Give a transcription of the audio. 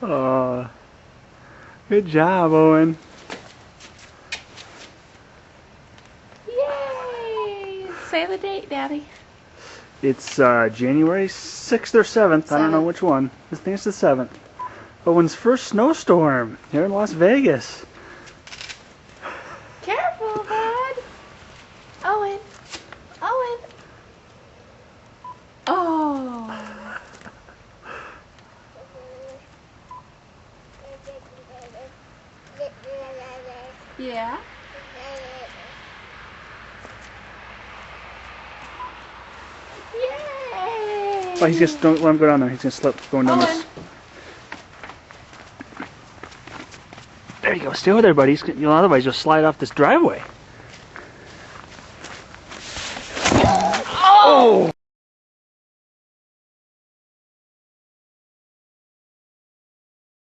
Oh, good job, Owen. Yay! Say the date, Daddy. It's January 6th or 7th. I don't know which one. I think it's the 7th. Owen's first snowstorm here in Las Vegas. Careful, bud. Owen. Owen. Oh. Yeah. Yay! Oh, he's just don't let him go down there. He's gonna slip going down Owen. this. There you go. Stay over there, buddy. Otherwise you'll slide off this driveway. Oh!